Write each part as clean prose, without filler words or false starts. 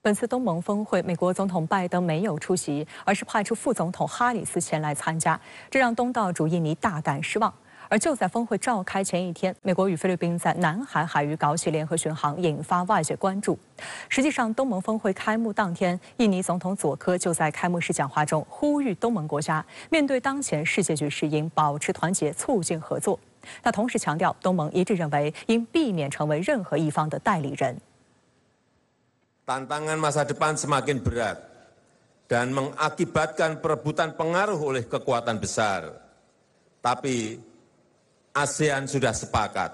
本次东盟峰会，美国总统拜登没有出席，而是派出副总统哈里斯前来参加，这让东道主印尼大感失望。而就在峰会召开前一天，美国与菲律宾在南海海域搞起联合巡航，引发外界关注。实际上，东盟峰会开幕当天，印尼总统佐科就在开幕式讲话中呼吁东盟国家面对当前世界局势，应保持团结，促进合作。他同时强调，东盟一致认为应避免成为任何一方的代理人。Tantangan masa depan semakin berat dan mengakibatkan perebutan pengaruh oleh kekuatan besar. Tapi ASEAN sudah sepakat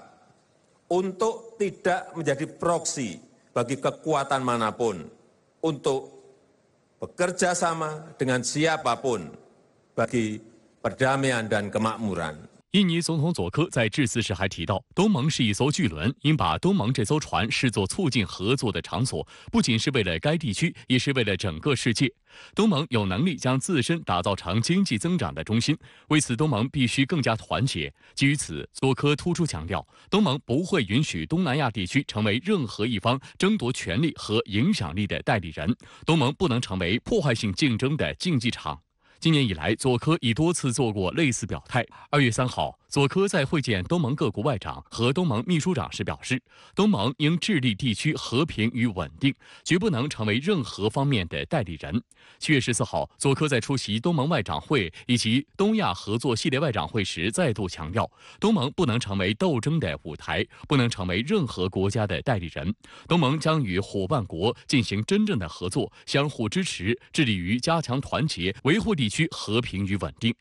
untuk tidak menjadi proksi bagi kekuatan manapun, untuk bekerja sama dengan siapapun bagi perdamaian dan kemakmuran. 印尼总统佐科在致辞时还提到，东盟是一艘巨轮，应把东盟这艘船视作促进合作的场所，不仅是为了该地区，也是为了整个世界。东盟有能力将自身打造成经济增长的中心，为此东盟必须更加团结。基于此，佐科突出强调，东盟不会允许东南亚地区成为任何一方争夺权力和影响力的代理人，东盟不能成为破坏性竞争的竞技场。今年以来，佐科已多次做过类似表态。2月3号，佐科在会见东盟各国外长和东盟秘书长时表示，东盟应致力地区和平与稳定，绝不能成为任何方面的代理人。7月14号，佐科在出席东盟外长会以及东亚合作系列外长会时，再度强调，东盟不能成为斗争的舞台，不能成为任何国家的代理人。东盟将与伙伴国进行真正的合作，相互支持，致力于加强团结，维护地区和平与稳定。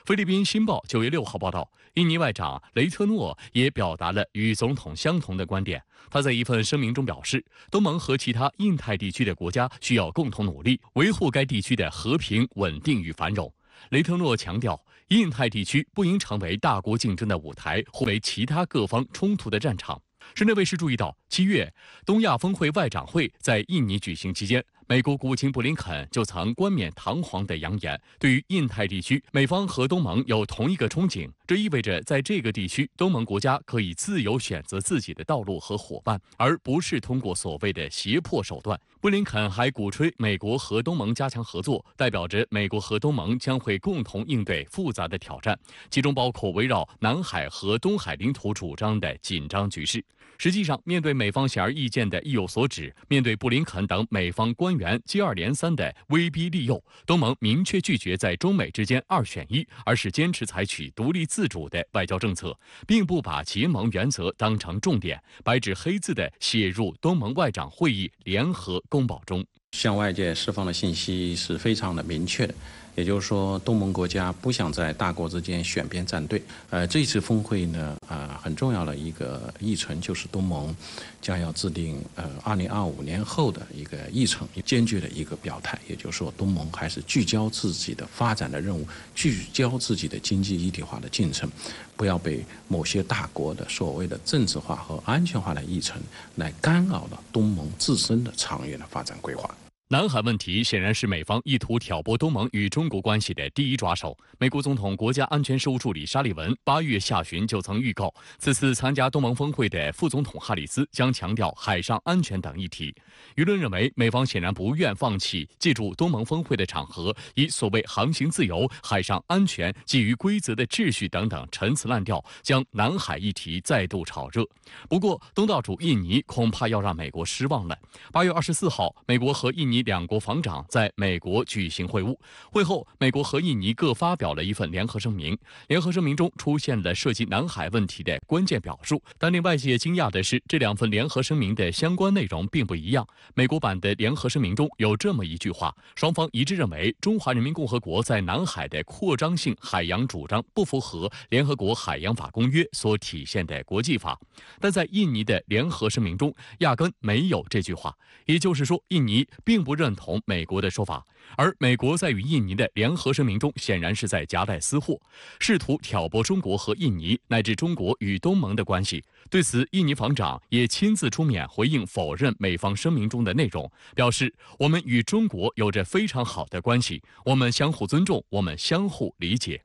菲律宾《新报》9月6号报道，印尼外长雷特诺也表达了与总统相同的观点。他在一份声明中表示，东盟和其他印太地区的国家需要共同努力，维护该地区的和平、稳定与繁荣。雷特诺强调，印太地区不应成为大国竞争的舞台，或为其他各方冲突的战场。深圳卫视注意到，7月东亚峰会外长会在印尼举行期间，美国国务卿布林肯就曾冠冕堂皇地扬言，对于印太地区，美方和东盟有同一个憧憬，这意味着在这个地区，东盟国家可以自由选择自己的道路和伙伴，而不是通过所谓的胁迫手段。布林肯还鼓吹美国和东盟加强合作，代表着美国和东盟将会共同应对复杂的挑战，其中包括围绕南海和东海领土主张的紧张局势。实际上，面对美方显而易见的意有所指，面对布林肯等美方官员接二连三的威逼利诱，东盟明确拒绝在中美之间二选一，而是坚持采取独立自主的外交政策，并不把结盟原则当成重点，白纸黑字地写入东盟外长会议联合公报中。向外界释放的信息是非常的明确的，也就是说，东盟国家不想在大国之间选边站队。这一次峰会呢，很重要的一个议程就是东盟将要制定2025年后的一个议程，坚决的一个表态。也就是说，东盟还是聚焦自己的发展的任务，聚焦自己的经济一体化的进程，不要被某些大国的所谓的政治化和安全化的议程来干扰了东盟自身的长远的发展规划。南海问题显然是美方意图挑拨东盟与中国关系的第一抓手。美国总统国家安全事务助理沙利文8月下旬就曾预告，此次参加东盟峰会的副总统哈里斯将强调海上安全等议题。舆论认为，美方显然不愿放弃借助东盟峰会的场合，以所谓航行自由、海上安全、基于规则的秩序等等陈词滥调，将南海议题再度炒热。不过，东道主印尼恐怕要让美国失望了。8月24号，美国和印尼两国防长在美国举行会晤，会后，美国和印尼各发表了一份联合声明。联合声明中出现了涉及南海问题的关键表述，但令外界惊讶的是，这两份联合声明的相关内容并不一样。美国版的联合声明中有这么一句话：双方一致认为，中华人民共和国在南海的扩张性海洋主张不符合联合国海洋法公约所体现的国际法。但在印尼的联合声明中，压根没有这句话，也就是说，印尼并不认同美国的说法，而美国在与印尼的联合声明中显然是在夹带私货，试图挑拨中国和印尼乃至中国与东盟的关系。对此，印尼防长也亲自出面回应否认美方声明中的内容，表示我们与中国有着非常好的关系，我们相互尊重，我们相互理解。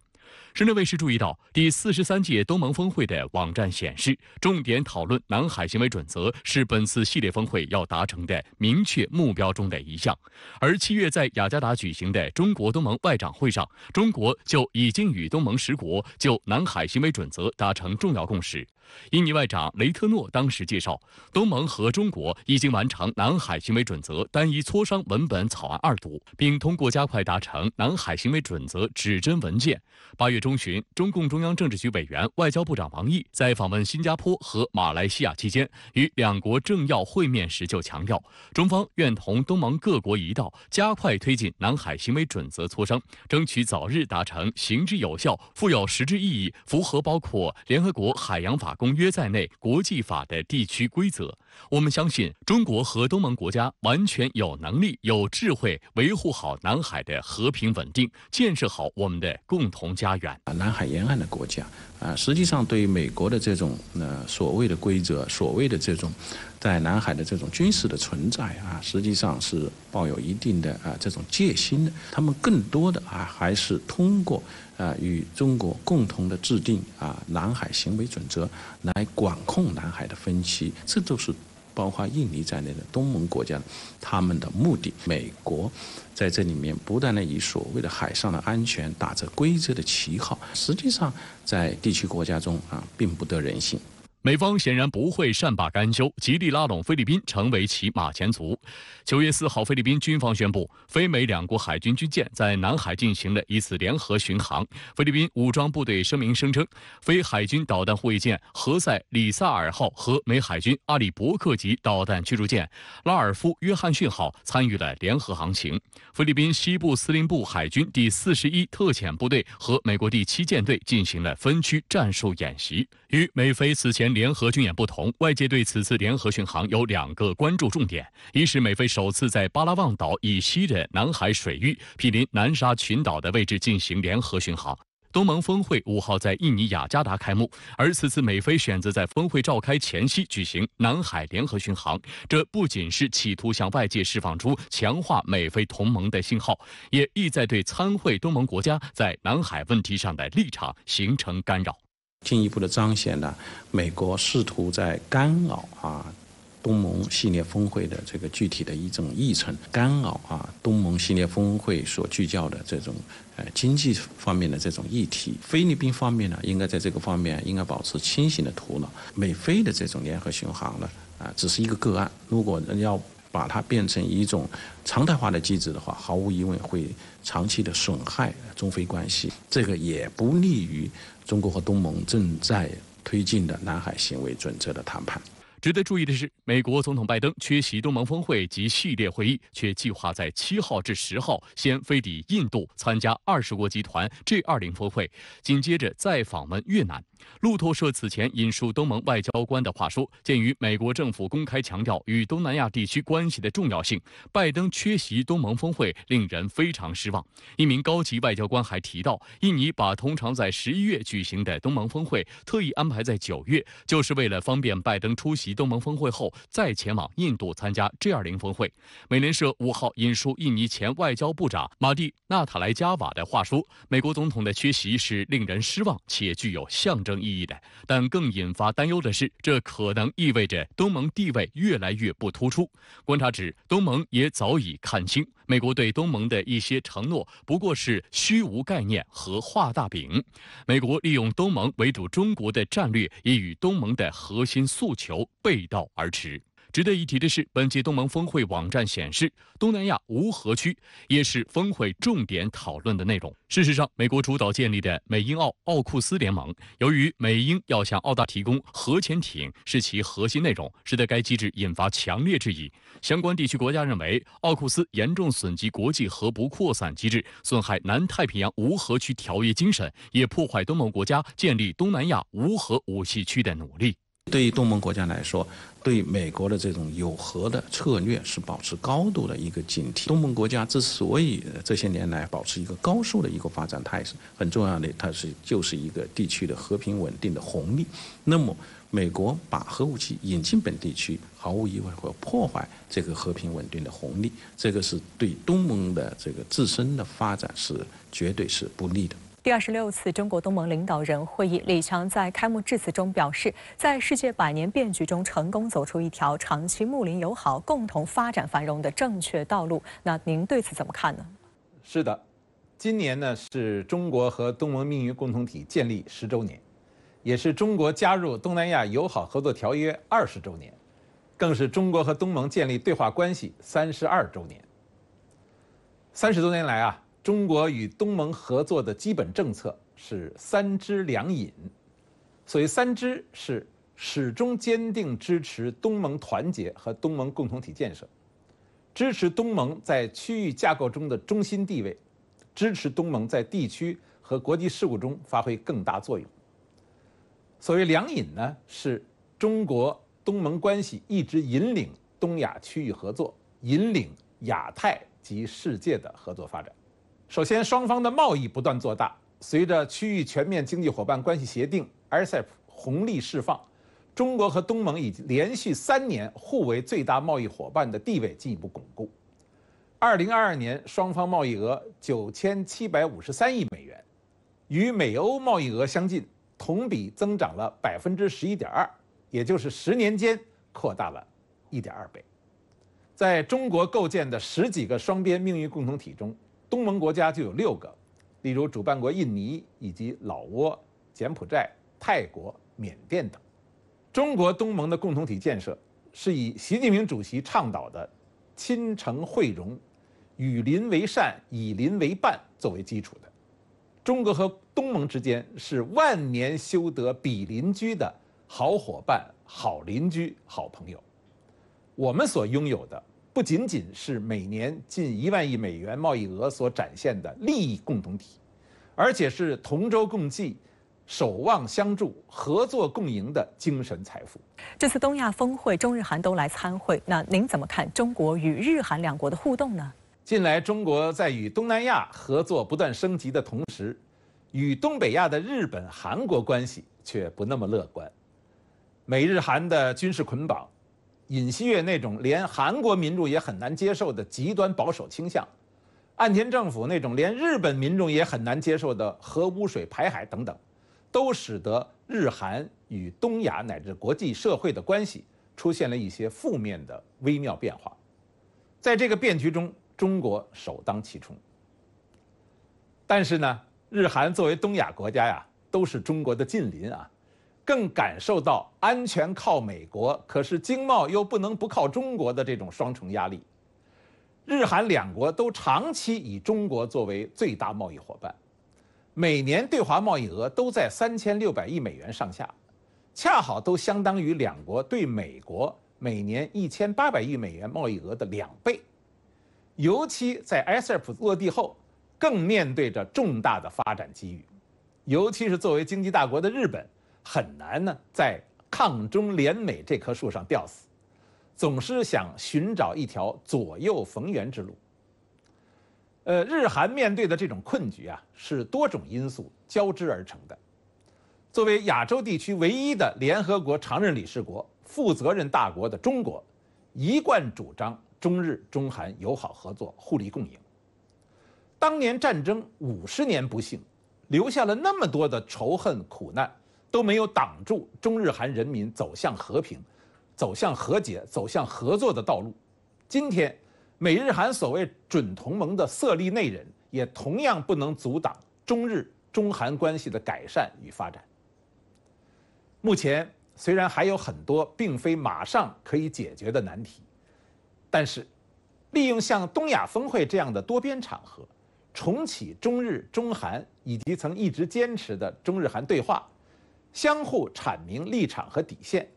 深圳卫视注意到，第43届东盟峰会的网站显示，重点讨论南海行为准则是本次系列峰会要达成的明确目标中的一项。而7月在雅加达举行的中国东盟外长会上，中国就已经与东盟10国就南海行为准则达成重要共识。印尼外长雷特诺当时介绍，东盟和中国已经完成南海行为准则单一磋商文本草案2读，并通过加快达成南海行为准则指针文件。8月中旬，中共中央政治局委员、外交部长王毅在访问新加坡和马来西亚期间，与两国政要会面时就强调，中方愿同东盟各国一道，加快推进南海行为准则磋商，争取早日达成行之有效、富有实质意义、符合包括联合国海洋法公约在内国际法的地区规则。我们相信，中国和东盟国家完全有能力、有智慧维护好南海的和平稳定，建设好我们的共同家园。南海沿岸的国家实际上对于美国的这种所谓的规则、所谓的这种在南海的这种军事的存在实际上是抱有一定的这种戒心的。他们更多的还是通过与中国共同的制定南海行为准则来管控南海的分歧，这都是包括印尼在内的东盟国家他们的目的。美国在这里面不断的以所谓的海上的安全打着规则的旗号，实际上在地区国家中并不得人心。美方显然不会善罢甘休，极力拉拢菲律宾成为其马前卒。9月4号，菲律宾军方宣布，菲美两国海军军舰在南海进行了一次联合巡航。菲律宾武装部队声明声称，菲海军导弹护卫舰何塞里萨尔号和美海军阿里伯克级导弹驱逐舰拉尔夫约翰逊号参与了联合航行。菲律宾西部司令部海军第41特遣部队和美国第7舰队进行了分区战术演习。与美菲此前联合军演不同，外界对此次联合巡航有2个关注重点：一是美菲首次在巴拉望岛以西的南海水域毗邻南沙群岛的位置进行联合巡航。东盟峰会5号在印尼雅加达开幕，而此次美菲选择在峰会召开前夕举行南海联合巡航，这不仅是企图向外界释放出强化美菲同盟的信号，也意在对参会东盟国家在南海问题上的立场形成干扰，进一步的彰显了美国试图在干扰东盟系列峰会的这个具体的一种议程，干扰东盟系列峰会所聚焦的这种经济方面的这种议题。菲律宾方面呢，应该在这个方面应该保持清醒的头脑。美菲的这种联合巡航呢，只是一个个案，如果要把它变成一种常态化的机制的话，毫无疑问会长期的损害中菲关系，这个也不利于中国和东盟正在推进的南海行为准则的谈判。值得注意的是，美国总统拜登缺席东盟峰会及系列会议，却计划在7号至10号先飞抵印度参加20国集团 G20 峰会，紧接着再访问越南。路透社此前引述东盟外交官的话说，鉴于美国政府公开强调与东南亚地区关系的重要性，拜登缺席东盟峰会令人非常失望。一名高级外交官还提到，印尼把通常在11月举行的东盟峰会特意安排在9月，就是为了方便拜登出席东盟峰会后再前往印度参加 G20 峰会。美联社5号引述印尼前外交部长马蒂纳塔莱加瓦的话说，美国总统的缺席是令人失望且具有象征意义的，但更引发担忧的是，这可能意味着东盟地位越来越不突出。观察指，东盟也早已看清，美国对东盟的一些承诺不过是虚无概念和画大饼。美国利用东盟围堵中国的战略，也与东盟的核心诉求背道而驰。值得一提的是，本届东盟峰会网站显示，东南亚无核区也是峰会重点讨论的内容。事实上，美国主导建立的美英澳奥库斯联盟，由于美英要向澳大提供核潜艇是其核心内容，使得该机制引发强烈质疑。相关地区国家认为，奥库斯严重损及国际核不扩散机制，损害南太平洋无核区条约精神，也破坏东盟国家建立东南亚无核武器区的努力。对于东盟国家来说，对美国的这种有核的策略是保持高度的一个警惕。东盟国家之所以这些年来保持一个高速的一个发展态势，很重要的就是一个地区的和平稳定的红利。那么美国把核武器引进本地区，毫无疑问会破坏这个和平稳定的红利，这个是对东盟的这个自身的发展是绝对是不利的。第26次中国东盟领导人会议，李强在开幕致辞中表示，在世界百年变局中成功走出一条长期睦邻友好、共同发展繁荣的正确道路。那您对此怎么看呢？是的，今年呢是中国和东盟命运共同体建立10周年，也是中国加入东南亚友好合作条约20周年，更是中国和东盟建立对话关系32周年。30多年来啊，中国与东盟合作的基本政策是3支2引。所谓3支是始终坚定支持东盟团结和东盟共同体建设，支持东盟在区域架构中的中心地位，支持东盟在地区和国际事务中发挥更大作用。所谓2引呢，是中国东盟关系一直引领东亚区域合作，引领亚太及世界的合作发展。首先，双方的贸易不断做大，随着区域全面经济伙伴关系协定 RCEP 红利释放，中国和东盟已连续3年互为最大贸易伙伴的地位进一步巩固。2022年双方贸易额9753亿美元，与美欧贸易额相近，同比增长了11.2%，也就是10年间扩大了1.2倍。在中国构建的10几个双边命运共同体中，东盟国家就有6个，例如主办国印尼以及老挝、柬埔寨、泰国、缅甸等。中国东盟的共同体建设是以习近平主席倡导的亲诚惠容、与邻为善、以邻为伴作为基础的。中国和东盟之间是万年修得比邻居的好伙伴、好邻居、好朋友。我们所拥有的不仅仅是每年近1万亿美元贸易额所展现的利益共同体，而且是同舟共济、守望相助、合作共赢的精神财富。这次东亚峰会，中日韩都来参会，那您怎么看中国与日韩两国的互动呢？近来，中国在与东南亚合作不断升级的同时，与东北亚的日本、韩国关系却不那么乐观。美日韩的军事捆绑，尹锡悦那种连韩国民众也很难接受的极端保守倾向，岸田政府那种连日本民众也很难接受的核污水排海等等，都使得日韩与东亚乃至国际社会的关系出现了一些负面的微妙变化。在这个变局中，中国首当其冲。但是呢，日韩作为东亚国家呀，都是中国的近邻啊，更感受到安全靠美国，可是经贸又不能不靠中国的这种双重压力。日韩两国都长期以中国作为最大贸易伙伴，每年对华贸易额都在3600亿美元上下，恰好都相当于两国对美国每年1800亿美元贸易额的2倍。尤其在 RCEP 落地后，更面对着重大的发展机遇，尤其是作为经济大国的日本，很难呢在抗中联美这棵树上吊死，总是想寻找一条左右逢源之路。日韩面对的这种困局啊，是多种因素交织而成的。作为亚洲地区唯一的联合国常任理事国、负责任大国的中国，一贯主张中日中韩友好合作、互利共赢。当年战争50年不幸，留下了那么多的仇恨苦难，都没有挡住中日韩人民走向和平、走向和解、走向合作的道路。今天，美日韩所谓准同盟的色厉内荏，也同样不能阻挡中日中韩关系的改善与发展。目前虽然还有很多并非马上可以解决的难题，但是利用像东亚峰会这样的多边场合，重启中日中韩以及曾一直坚持的中日韩对话，相互阐明立场和底线，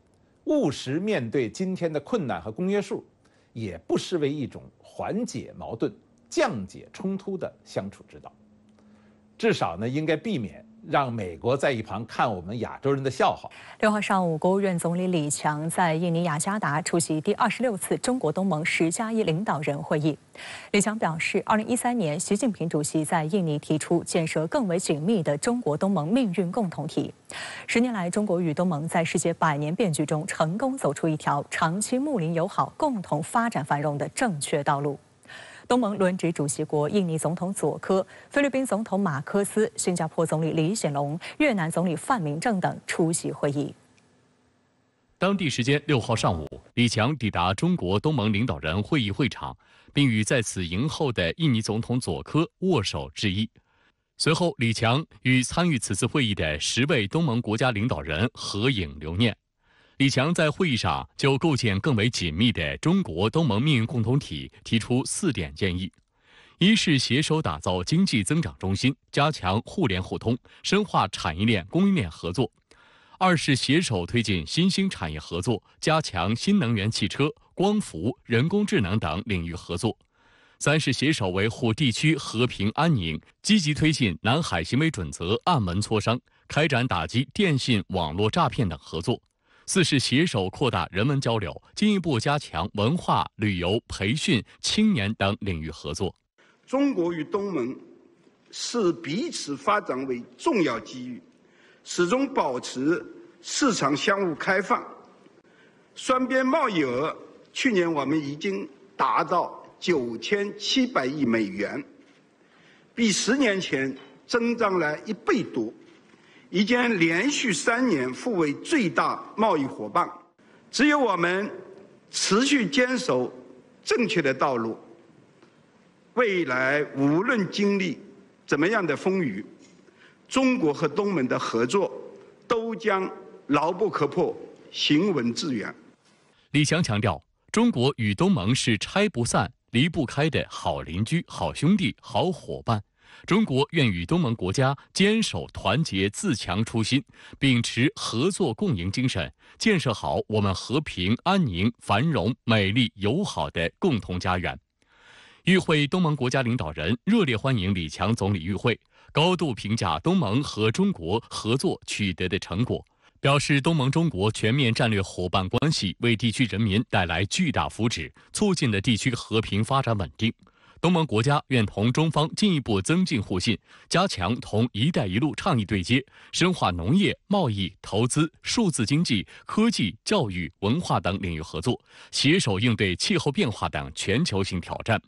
务实面对今天的困难和公约数，也不失为一种缓解矛盾、降解冲突的相处之道。至少呢，应该避免让美国在一旁看我们亚洲人的笑话。6号上午，国务院总理李强在印尼雅加达出席第26次中国东盟10+1领导人会议。李强表示，2013年习近平主席在印尼提出建设更为紧密的中国东盟命运共同体。10年来，中国与东盟在世界百年变局中成功走出一条长期睦邻友好、共同发展繁荣的正确道路。东盟轮值主席国印尼总统佐科、菲律宾总统马科斯、新加坡总理李显龙、越南总理范明正等出席会议。当地时间6号上午，李强抵达中国东盟领导人会议会场，并与在此迎候的印尼总统佐科握手致意。随后，李强与参与此次会议的10位东盟国家领导人合影留念。李强在会议上就构建更为紧密的中国东盟命运共同体提出4点建议：一是携手打造经济增长中心，加强互联互通，深化产业链、供应链合作；二是携手推进新兴产业合作，加强新能源汽车、光伏、人工智能等领域合作；三是携手维护地区和平安宁，积极推进南海行为准则暗门磋商，开展打击电信网络诈骗等合作；四是携手扩大人文交流，进一步加强文化、旅游、培训、青年等领域合作。中国与东盟视彼此发展为重要机遇，始终保持市场相互开放。双边贸易额去年我们已经达到9700亿美元，比10年前增长了1倍多，已经连续3年互为最大贸易伙伴。只有我们持续坚守正确的道路，未来无论经历怎么样的风雨，中国和东盟的合作都将牢不可破，行稳致远。李强强调，中国与东盟是拆不散、离不开的好邻居、好兄弟、好伙伴。中国愿与东盟国家坚守团结自强初心，秉持合作共赢精神，建设好我们和平、安宁、繁荣、美丽、友好的共同家园。与会东盟国家领导人热烈欢迎李强总理与会，高度评价东盟和中国合作取得的成果，表示东盟中国全面战略伙伴关系为地区人民带来巨大福祉，促进了地区和平发展稳定。东盟国家愿同中方进一步增进互信，加强同“一带一路”倡议对接，深化农业、贸易、投资、数字经济、科技、教育、文化等领域合作，携手应对气候变化等全球性挑战。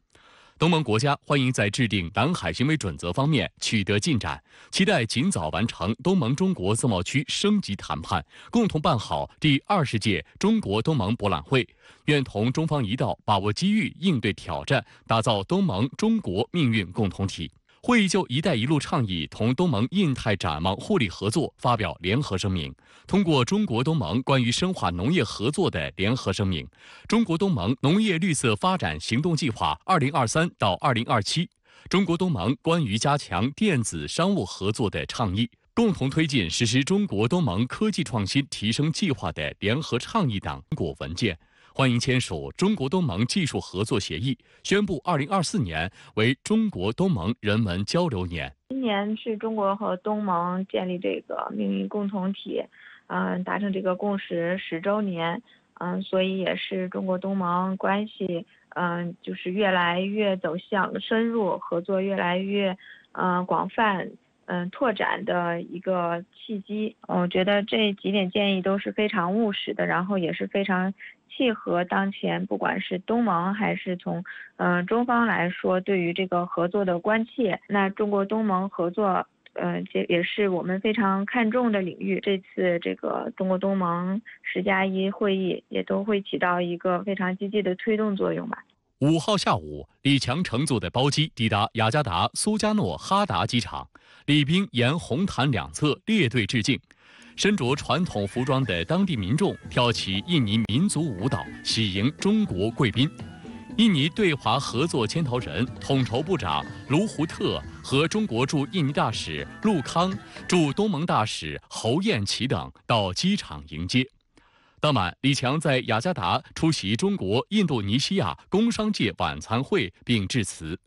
东盟国家欢迎在制定南海行为准则方面取得进展，期待尽早完成东盟中国自贸区升级谈判，共同办好第20届中国东盟博览会。愿同中方一道把握机遇，应对挑战，打造东盟中国命运共同体。会议就“一带一路”倡议同东盟印太展望互利合作发表联合声明，通过中国东盟关于深化农业合作的联合声明，中国东盟农业绿色发展行动计划2023到2027，中国东盟关于加强电子商务合作的倡议，共同推进实施中国东盟科技创新提升计划的联合倡议等成果文件。欢迎签署中国东盟技术合作协议，宣布2024年为中国东盟人文交流年。今年是中国和东盟建立这个命运共同体，达成这个共识10周年，所以也是中国东盟关系，就是越来越走向深入合作，越来越广泛。拓展的一个契机。我觉得这几点建议都是非常务实的，然后也是非常契合当前不管是东盟还是从中方来说对于这个合作的关切。那中国东盟合作这也是我们非常看重的领域。这次这个中国东盟10+1会议也都会起到一个非常积极的推动作用吧。5号下午，李强乘坐的包机抵达雅加达苏加诺哈达机场，礼宾沿红毯两侧列队致敬。身着传统服装的当地民众跳起印尼民族舞蹈，喜迎中国贵宾。印尼对华合作牵头人、统筹部长卢胡特和中国驻印尼大使陆康、驻东盟大使侯彦奇等到机场迎接。当晚，李强在雅加达出席中国印度尼西亚工商界晚餐会并致辞。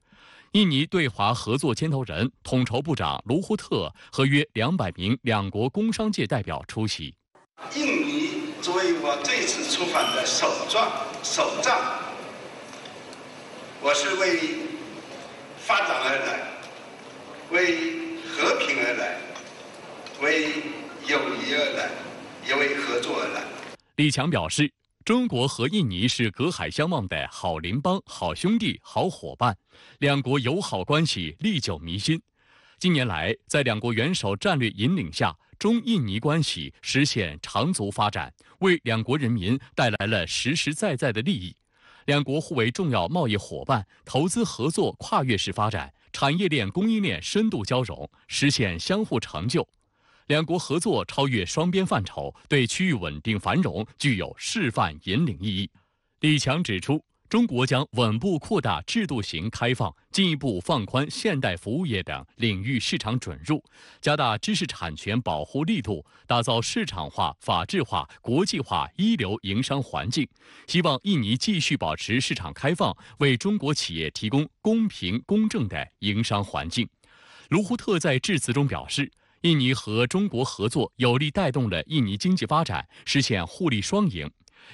印尼对华合作牵头人、统筹部长卢胡特和约200名两国工商界代表出席。印尼作为我这次出访的首站，我是为发展而来，为和平而来，为友谊而来，也为合作而来。李强表示，中国和印尼是隔海相望的好邻邦、好兄弟、好伙伴，两国友好关系历久弥新。近年来，在两国元首战略引领下，中印尼关系实现长足发展，为两国人民带来了实实在在的利益。两国互为重要贸易伙伴，投资合作跨越式发展，产业链、供应链深度交融，实现相互成就。两国合作超越双边范畴，对区域稳定繁荣具有示范引领意义。李强指出，中国将稳步扩大制度型开放，进一步放宽现代服务业等领域市场准入，加大知识产权保护力度，打造市场化、法治化、国际化一流营商环境。希望印尼继续保持市场开放，为中国企业提供公平公正的营商环境。卢胡特在致辞中表示，印尼和中国合作有力带动了印尼经济发展，实现互利双赢。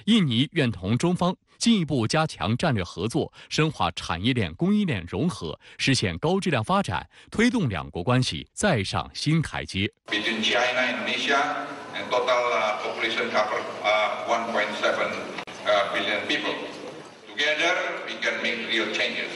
印尼愿同中方进一步加强战略合作，深化产业链、供应链融合，实现高质量发展，推动两国关系再上新台阶。Between China and Indonesia, and total population cover 1.7 billion people. Together, we can make real changes,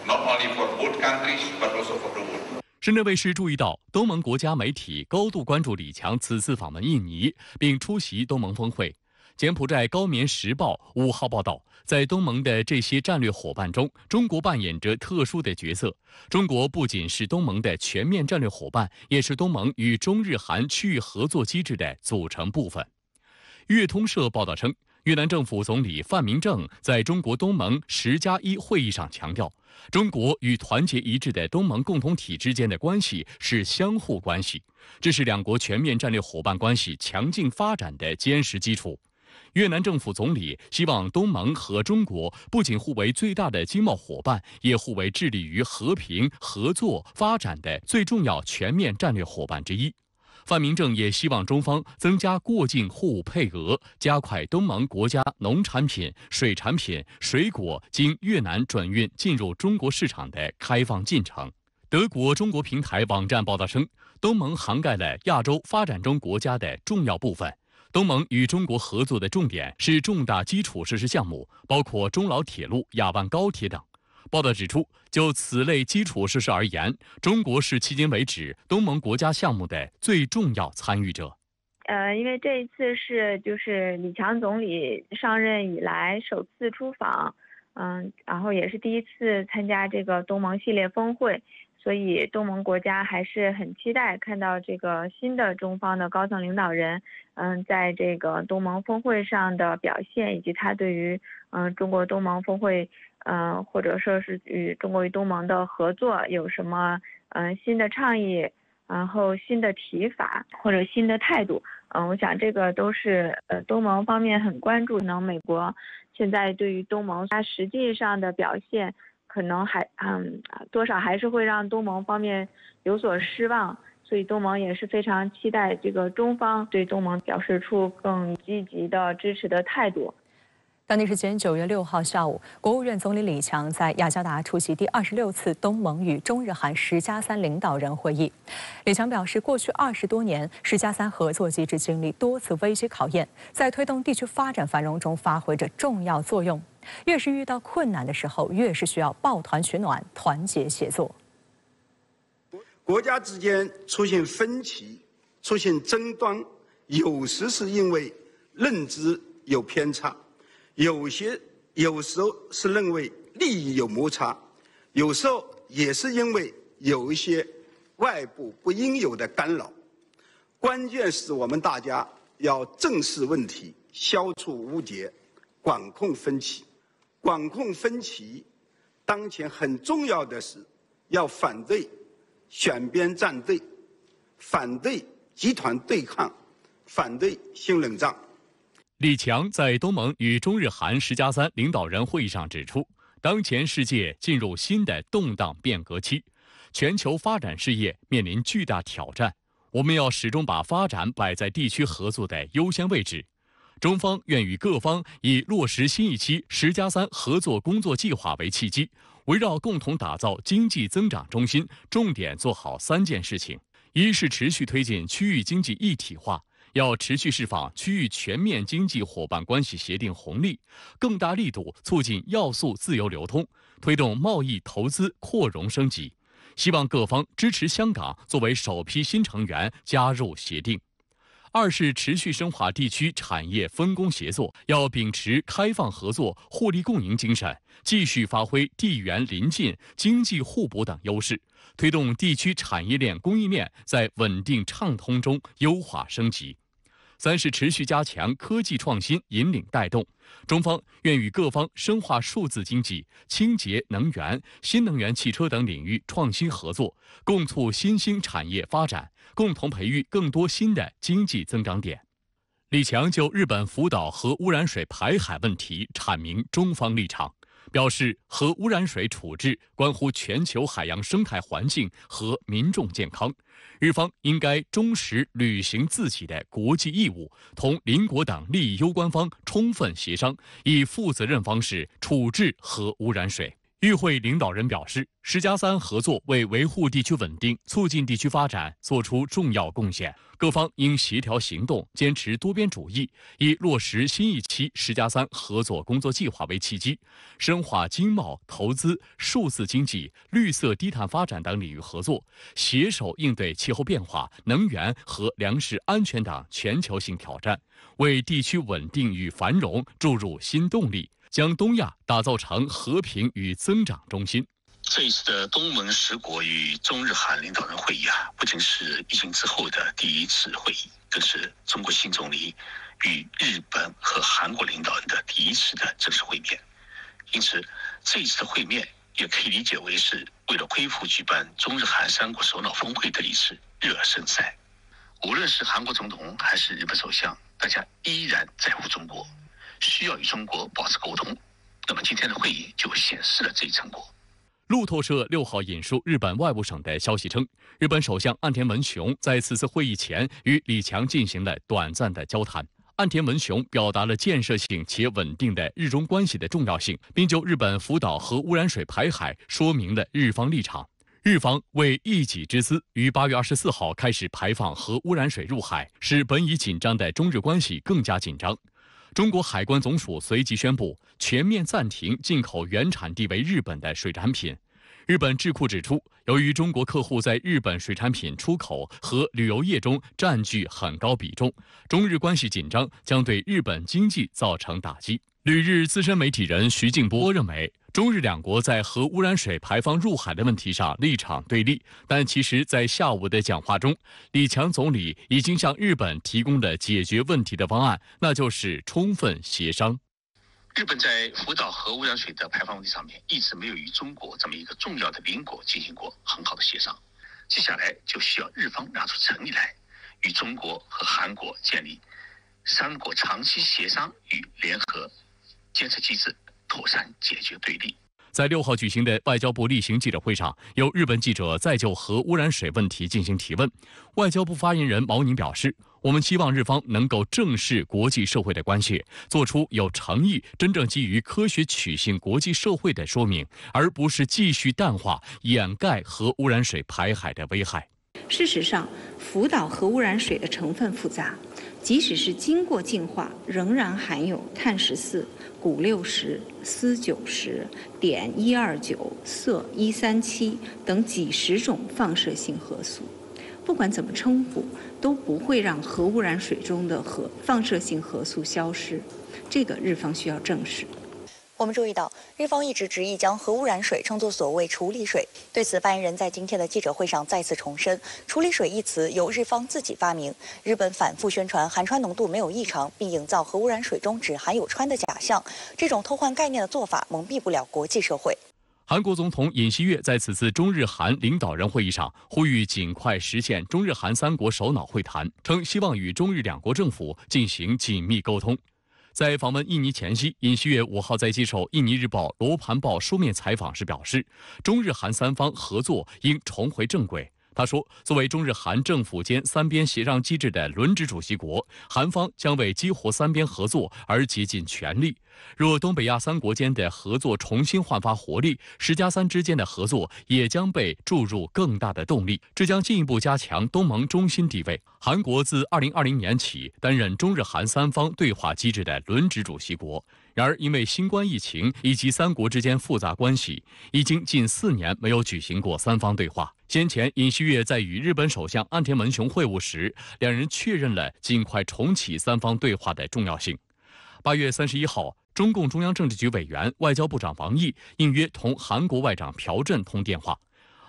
not only for both countries, but also for the world. 深圳卫视注意到，东盟国家媒体高度关注李强此次访问印尼，并出席东盟峰会。柬埔寨高棉时报5号报道，在东盟的这些战略伙伴中，中国扮演着特殊的角色。中国不仅是东盟的全面战略伙伴，也是东盟与中日韩区域合作机制的组成部分。粤通社报道称，越南政府总理范明政在中国东盟10+1会议上强调，中国与团结一致的东盟共同体之间的关系是相互关系，这是两国全面战略伙伴关系强劲发展的坚实基础。越南政府总理希望东盟和中国不仅互为最大的经贸伙伴，也互为致力于和平、合作、发展的最重要全面战略伙伴之一。范明政也希望中方增加过境货物配额，加快东盟国家农产品、水产品、水果经越南转运进入中国市场的开放进程。德国中国平台网站报道称，东盟涵盖了亚洲发展中国家的重要部分。东盟与中国合作的重点是重大基础设施项目，包括中老铁路、亚万高铁等。报道指出，就此类基础设施而言，中国是迄今为止东盟国家项目的最重要参与者。因为这一次是李强总理上任以来首次出访，然后也是第一次参加这个东盟系列峰会，所以东盟国家还是很期待看到这个新的中方的高层领导人，在这个东盟峰会上的表现，以及他对于中国东盟峰会或者说是与中国与东盟的合作有什么新的倡议，然后新的提法或者新的态度，我想这个都是东盟方面很关注。可能美国现在对于东盟它实际上的表现，可能还多少还是会让东盟方面有所失望，所以东盟也是非常期待这个中方对东盟表示出更积极的支持的态度。当地时间9月6号下午，国务院总理李强在雅加达出席第26次东盟与中日韩10+3领导人会议。李强表示，过去20多年，10+3合作机制经历多次危机考验，在推动地区发展繁荣中发挥着重要作用。越是遇到困难的时候，越是需要抱团取暖、团结协作。国家之间出现分歧、出现争端，有时是因为认知有偏差。有时候是认为利益有摩擦，有时候也是因为有一些外部不应有的干扰。关键是我们大家要正视问题，消除误解，管控分歧。管控分歧，当前很重要的是要反对选边站队，反对集团对抗，反对新冷战。李强在东盟与中日韩10+3领导人会议上指出，当前世界进入新的动荡变革期，全球发展事业面临巨大挑战，我们要始终把发展摆在地区合作的优先位置。中方愿与各方以落实新一期10+3合作工作计划为契机，围绕共同打造经济增长中心，重点做好3件事情：一是持续推进区域经济一体化。要持续释放区域全面经济伙伴关系协定红利，更大力度促进要素自由流通，推动贸易投资扩容升级。希望各方支持香港作为首批新成员加入协定。二是持续深化地区产业分工协作，要秉持开放合作、互利共赢精神，继续发挥地缘邻近、经济互补等优势，推动地区产业链、供应链在稳定畅通中优化升级。三是持续加强科技创新引领带动，中方愿与各方深化数字经济、清洁能源、新能源汽车等领域创新合作，共促新兴产业发展，共同培育更多新的经济增长点。李强就日本福岛核污染水排海问题阐明中方立场，表示核污染水处置关乎全球海洋生态环境和民众健康，日方应该忠实履行自己的国际义务，同邻国等利益攸关方充分协商，以负责任方式处置核污染水。与会领导人表示，10+3合作为维护地区稳定、促进地区发展作出重要贡献，各方应协调行动，坚持多边主义，以落实新一期10+3合作工作计划为契机，深化经贸、投资、数字经济、绿色低碳发展等领域合作，携手应对气候变化、能源和粮食安全等全球性挑战，为地区稳定与繁荣注入新动力，将东亚打造成和平与增长中心。这一次的东盟10国与中日韩领导人会议不仅是疫情之后的第一次会议，更是中国新总理与日本和韩国领导人的第一次的正式会面。因此，这一次的会面也可以理解为是为了恢复举办中日韩3国首脑峰会的一次热身赛。无论是韩国总统还是日本首相，大家依然在乎中国，需要与中国保持沟通。那么今天的会议就显示了这一成果。路透社6号引述日本外务省的消息称，日本首相岸田文雄在此次会议前与李强进行了短暂的交谈。岸田文雄表达了建设性且稳定的日中关系的重要性，并就日本福岛核污染水排海说明了日方立场。日方为一己之私，于8月24号开始排放核污染水入海，使本已紧张的中日关系更加紧张。中国海关总署随即宣布全面暂停进口原产地为日本的水产品。日本智库指出，由于中国客户在日本水产品出口和旅游业中占据很高比重，中日关系紧张将对日本经济造成打击。旅日资深媒体人徐静波认为，中日两国在核污染水排放入海的问题上立场对立，但其实在下午的讲话中，李强总理已经向日本提供了解决问题的方案，那就是充分协商。日本在福岛核污染水的排放问题上面一直没有与中国这么一个重要的邻国进行过很好的协商，接下来就需要日方拿出诚意来，与中国和韩国建立3国长期协商与联合监测机制，妥善解决对立。在6号举行的外交部例行记者会上，有日本记者再就核污染水问题进行提问。外交部发言人毛宁表示，我们希望日方能够正视国际社会的关切，做出有诚意、真正基于科学取信国际社会的说明，而不是继续淡化、掩盖核污染水排海的危害。事实上，福岛核污染水的成分复杂，即使是经过净化，仍然含有碳14、钴60、锶90、碘129、铯137等几十种放射性核素。不管怎么称呼，都不会让核污染水中的放射性核素消失，这个日方需要正视。我们注意到，日方一直执意将核污染水称作所谓处理水。对此，发言人在今天的记者会上再次重申，处理水一词由日方自己发明。日本反复宣传含氚浓度没有异常，并营造核污染水中只含有氚的假象，这种偷换概念的做法蒙蔽不了国际社会。韩国总统尹锡悦在此次中日韩领导人会议上呼吁尽快实现中日韩3国首脑会谈，称希望与中日2国政府进行紧密沟通。在访问印尼前夕，尹锡悦5号在接受《印尼日报》《罗盘报》书面采访时表示，中日韩3方合作应重回正轨。他说，作为中日韩政府间三边协商机制的轮值主席国，韩方将为激活三边合作而竭尽全力。若东北亚三国间的合作重新焕发活力，10+3之间的合作也将被注入更大的动力，这将进一步加强东盟中心地位。韩国自2020年起担任中日韩三方对话机制的轮值主席国。然而，因为新冠疫情以及三国之间复杂关系，已经近4年没有举行过三方对话。先前，尹锡悦在与日本首相岸田文雄会晤时，两人确认了尽快重启三方对话的重要性。8月31号，中共中央政治局委员、外交部长王毅应约同韩国外长朴振通电话。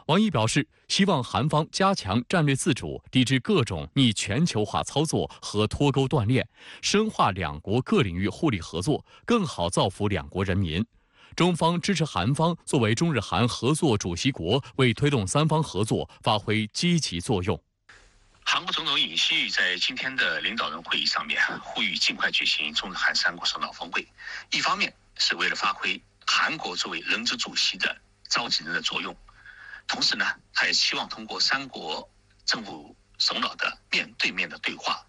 王毅表示，希望韩方加强战略自主，抵制各种逆全球化操作和脱钩断链，深化两国各领域互利合作，更好造福两国人民。中方支持韩方作为中日韩合作主席国，为推动三方合作发挥积极作用。韩国总统尹锡悦在今天的领导人会议上面呼吁尽快举行中日韩三国首脑峰会，一方面是为了发挥韩国作为轮值主席的召集人的作用，同时呢，他也希望通过三国政府首脑的面对面的对话，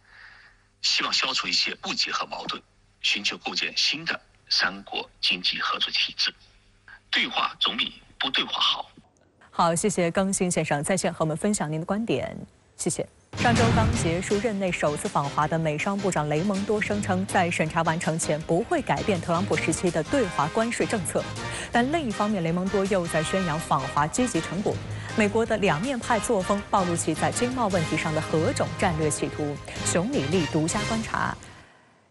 希望消除一些误解和矛盾，寻求构建新的三国经济合作体制。对话总比不对话好。好，谢谢更新先生在线和我们分享您的观点，谢谢。上周刚结束任内首次访华的美商部长雷蒙多声称，在审查完成前不会改变特朗普时期的对华关税政策。但另一方面，雷蒙多又在宣扬访华积极成果。美国的两面派作风暴露其在经贸问题上的何种战略企图。熊礼丽独家观察。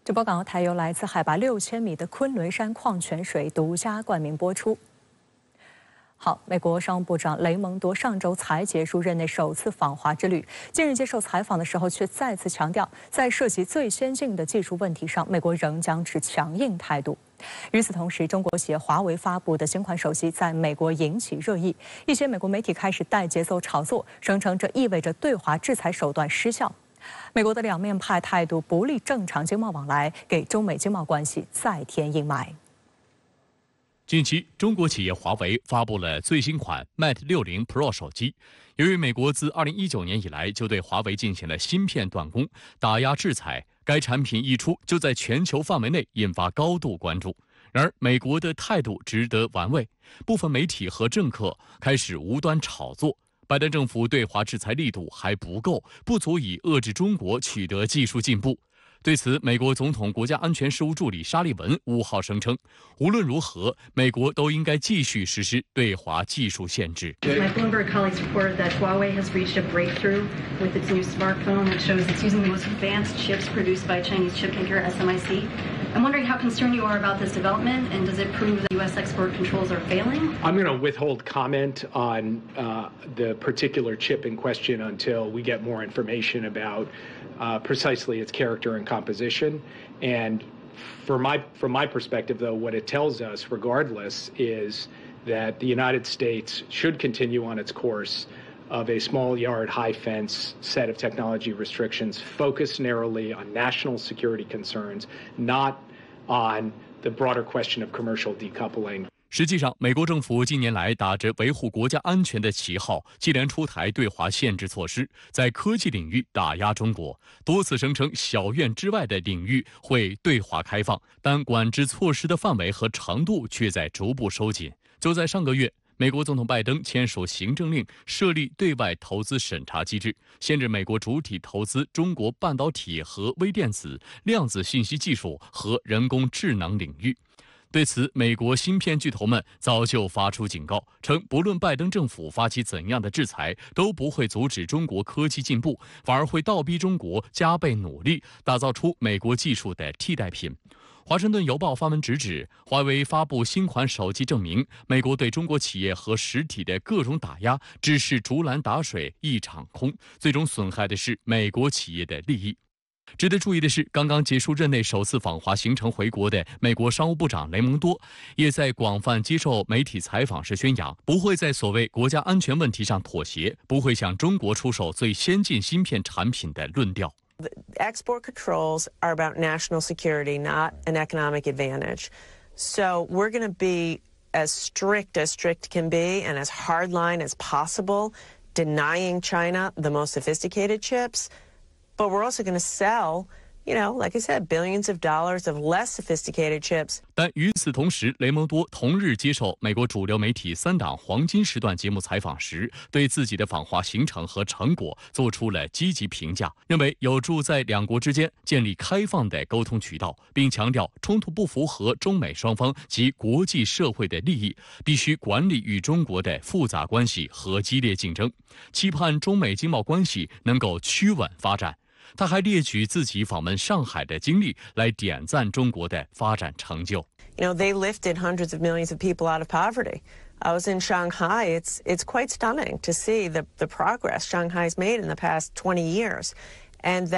直播港澳台由来自海拔6000米的昆仑山矿泉水独家冠名播出。好，美国商务部长雷蒙多上周才结束任内首次访华之旅，近日接受采访的时候却再次强调，在涉及最先进的技术问题上，美国仍将持强硬态度。与此同时，中国企业华为发布的新款手机在美国引起热议，一些美国媒体开始带节奏炒作，声称这意味着对华制裁手段失效。美国的两面派态度不利正常经贸往来，给中美经贸关系再添阴霾。近期，中国企业华为发布了最新款 Mate 60 Pro 手机。由于美国自2019年以来就对华为进行了芯片断供、打压制裁，该产品一出就在全球范围内引发高度关注。然而，美国的态度值得玩味，部分媒体和政客开始无端炒作。拜登政府对华制裁力度还不够，不足以遏制中国取得技术进步。对此，美国总统国家安全事务助理沙利文5号声称，无论如何，美国都应该继续实施对华技术限制。My Bloomberg colleagues reported that Huawei has reached a breakthrough with its new smartphone that shows it's using the most advanced chips produced by Chinese chip maker SMIC. I'm wondering how concerned you are about this development, and does it prove that U.S. export controls are failing? I'm going to withhold comment on the particular chip in question until we get more information about precisely its character and composition. And from my perspective, though, what it tells us, regardless, is that the United States should continue on its course of a small yard, high fence set of technology restrictions focused narrowly on national security concerns, not on the broader question of commercial decoupling. 实际上，美国政府近年来打着维护国家安全的旗号，接连出台对华限制措施，在科技领域打压中国，多次声称小院之外的领域会对华开放，但管制措施的范围和程度却在逐步收紧。就在上个月，美国总统拜登签署行政令，设立对外投资审查机制，限制美国主体投资中国半导体和微电子、量子信息技术和人工智能领域。对此，美国芯片巨头们早就发出警告，称不论拜登政府发起怎样的制裁，都不会阻止中国科技进步，反而会倒逼中国加倍努力，打造出美国技术的替代品。华盛顿邮报发文直指，华为发布新款手机证明，美国对中国企业和实体的各种打压只是竹篮打水一场空，最终损害的是美国企业的利益。值得注意的是，刚刚结束任内首次访华行程回国的美国商务部长雷蒙多，也在广泛接受媒体采访时宣扬，不会在所谓国家安全问题上妥协，不会向中国出售最先进芯片产品的论调。Export controls are about national security, not an economic advantage. So we're going to be as strict can be and as hardline as possible denying China the most sophisticated chips, but we're also going to sell, like I said, billions of dollars of less sophisticated chips. 但与此同时，雷蒙多同日接受美国主流媒体3档黄金时段节目采访时，对自己的访华行程和成果做出了积极评价，认为有助在两国之间建立开放的沟通渠道，并强调冲突不符合中美双方及国际社会的利益，必须管理与中国的复杂关系和激烈竞争，期盼中美经贸关系能够趋稳发展。他还列举自己访问上海的经历，来点赞中国的发展成就。They lifted hundreds of millions of people out of poverty. I was in Shanghai. It's quite stunning to see the progress Shanghai's made in the past 20 years. And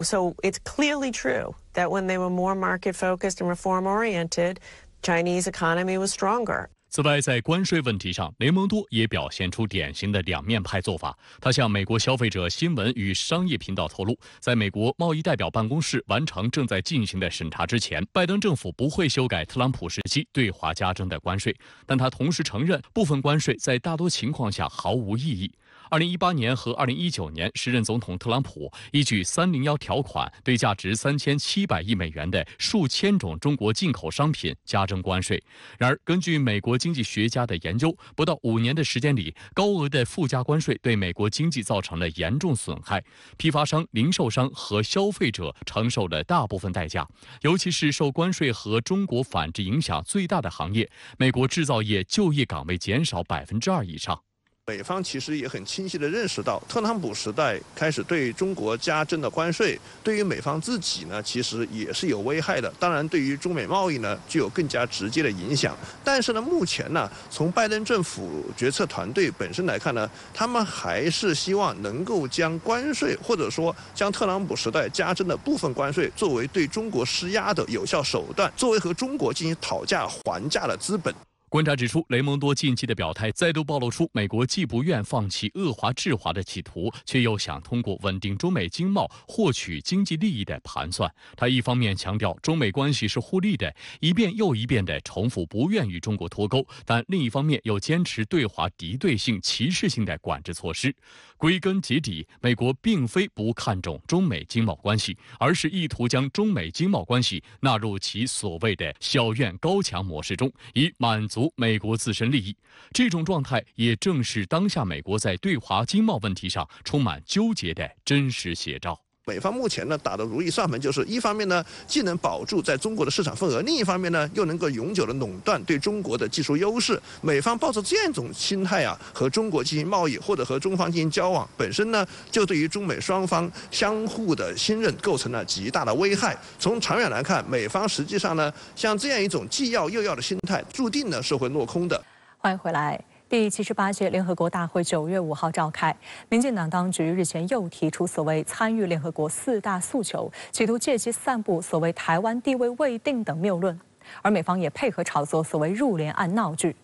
so it's clearly true that when they were more market-focused and reform-oriented, Chinese economy was stronger. 此外，在关税问题上，雷蒙多也表现出典型的两面派做法。他向美国消费者新闻与商业频道透露，在美国贸易代表办公室完成正在进行的审查之前，拜登政府不会修改特朗普时期对华加征的关税。但他同时承认，部分关税在大多情况下毫无意义。2018年和2019年，时任总统特朗普依据301条款，对价值3700亿美元的数千种中国进口商品加征关税。然而，根据美国经济学家的研究，不到5年的时间里，高额的附加关税对美国经济造成了严重损害，批发商、零售商和消费者承受了大部分代价。尤其是受关税和中国反制影响最大的行业，美国制造业就业岗位减少2%以上。美方其实也很清晰地认识到，特朗普时代开始对中国加征的关税，对于美方自己呢，其实也是有危害的。当然，对于中美贸易呢，具有更加直接的影响。但是呢，目前呢，从拜登政府决策团队本身来看呢，他们还是希望能够将关税，或者说将特朗普时代加征的部分关税，作为对中国施压的有效手段，作为和中国进行讨价还价的资本。观察指出，雷蒙多近期的表态再度暴露出美国既不愿放弃恶华制华的企图，却又想通过稳定中美经贸获取经济利益的盘算。他一方面强调中美关系是互利的，一遍又一遍地重复不愿与中国脱钩，但另一方面又坚持对华敌对性、歧视性的管制措施。归根结底，美国并非不看重中美经贸关系，而是意图将中美经贸关系纳入其所谓的小院高墙模式中，以满足美国自身利益。这种状态也正是当下美国在对华经贸问题上充满纠结的真实写照。美方目前呢打的如意算盘就是，一方面呢既能保住在中国的市场份额，另一方面呢又能够永久的垄断对中国的技术优势。美方抱着这样一种心态啊，和中国进行贸易或者和中方进行交往，本身呢就对于中美双方相互的信任构成了极大的危害。从长远来看，美方实际上呢像这样一种既要又要的心态，注定呢是会落空的。欢迎回来。第78届联合国大会9月5号召开，民进党当局日前又提出所谓参与联合国4大诉求，企图借机散布所谓台湾地位未定等谬论，而美方也配合炒作所谓入联案闹剧。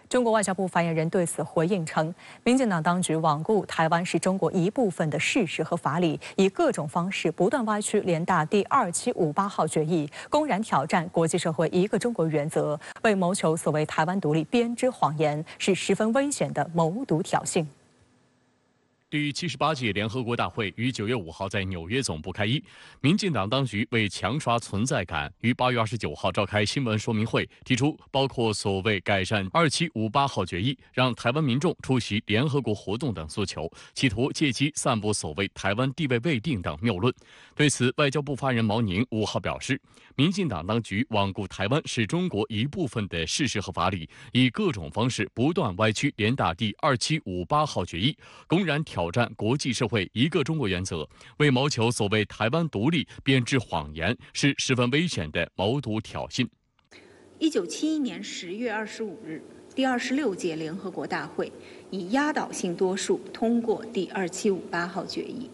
中国外交部发言人对此回应称，民进党当局罔顾台湾是中国一部分的事实和法理，以各种方式不断歪曲联大第2758号决议，公然挑战国际社会一个中国原则，为谋求所谓台湾独立编织谎言，是十分危险的谋独挑衅。第78届联合国大会于9月5号在纽约总部开议，民进党当局为强刷存在感，于8月29号召开新闻说明会，提出包括所谓改善2758号决议，让台湾民众出席联合国活动等诉求，企图借机散布所谓台湾地位未定等谬论。对此，外交部发言人毛宁5号表示，民进党当局罔顾台湾是中国一部分的事实和法理，以各种方式不断歪曲联大第2758号决议，公然挑战国际社会一个中国原则，为谋求所谓台湾独立编织谎言，是十分危险的谋独挑衅。1971年10月25日，第26届联合国大会以压倒性多数通过第2758号决议，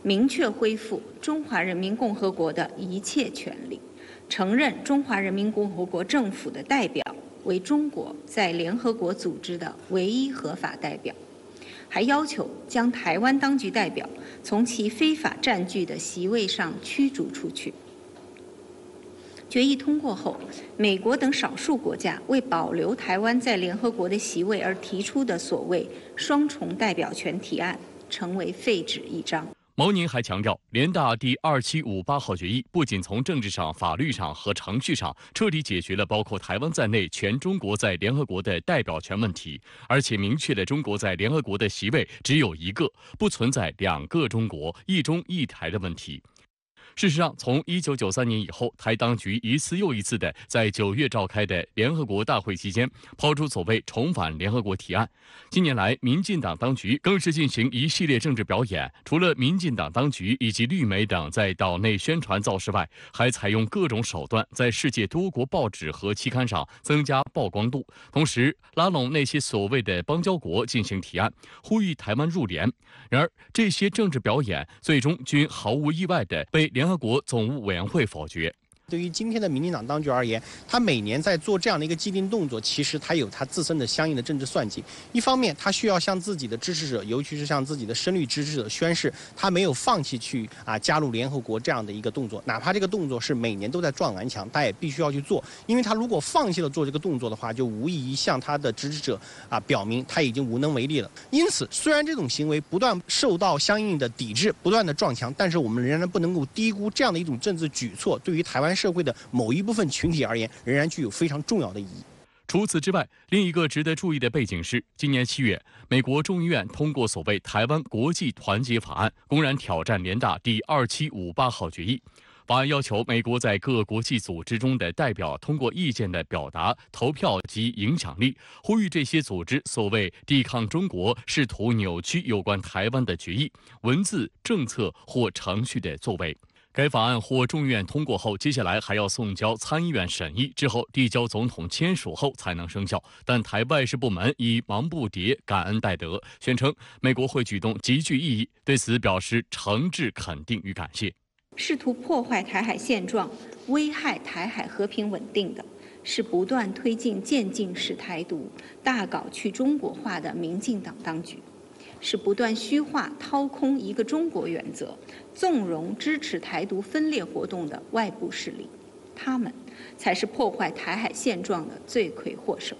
明确恢复中华人民共和国的一切权利，承认中华人民共和国政府的代表为中国在联合国组织的唯一合法代表，还要求将台湾当局代表从其非法占据的席位上驱逐出去。决议通过后，美国等少数国家为保留台湾在联合国的席位而提出的所谓双重代表权提案成为废纸一张。毛宁还强调，联大第2758号决议不仅从政治上、法律上和程序上彻底解决了包括台湾在内全中国在联合国的代表权问题，而且明确了中国在联合国的席位只有一个，不存在2个中国、一中一台的问题。事实上，从1993年以后，台当局一次又一次的在9月召开的联合国大会期间抛出所谓重返联合国提案。近年来，民进党当局更是进行一系列政治表演，除了民进党当局以及绿媒等在岛内宣传造势外，还采用各种手段在世界多国报纸和期刊上增加曝光度，同时拉拢那些所谓的邦交国进行提案，呼吁台湾入联。然而，这些政治表演最终均毫无意外地被联合国总务委员会否决。对于今天的民进党当局而言，他每年在做这样的一个既定动作，其实他有他自身的相应的政治算计。一方面，他需要向自己的支持者，尤其是向自己的深绿支持者宣示，他没有放弃去加入联合国这样的一个动作，哪怕这个动作是每年都在撞南墙，他也必须要去做。因为他如果放弃了做这个动作的话，就无异于向他的支持者表明他已经无能为力了。因此，虽然这种行为不断受到相应的抵制，不断的撞墙，但是我们仍然不能够低估这样的一种政治举措对于台湾社会的某一部分群体而言，仍然具有非常重要的意义。除此之外，另一个值得注意的背景是，今年7月，美国众议院通过所谓《台湾国际团结法案》，公然挑战联大第2758号决议。法案要求美国在各国际组织中的代表通过意见的表达、投票及影响力，呼吁这些组织所谓抵抗中国试图扭曲有关台湾的决议、文字、政策或程序的作为。该法案获众议院通过后，接下来还要送交参议院审议，之后递交总统签署后才能生效。但台外事部门以忙不迭、感恩戴德，宣称美国会举动极具意义，对此表示诚挚肯定与感谢。试图破坏台海现状、危害台海和平稳定的，是不断推进渐进式台独、大搞去中国化的民进党当局。是不断虚化、掏空一个中国原则，纵容支持台独分裂活动的外部势力，他们才是破坏台海现状的罪魁祸首。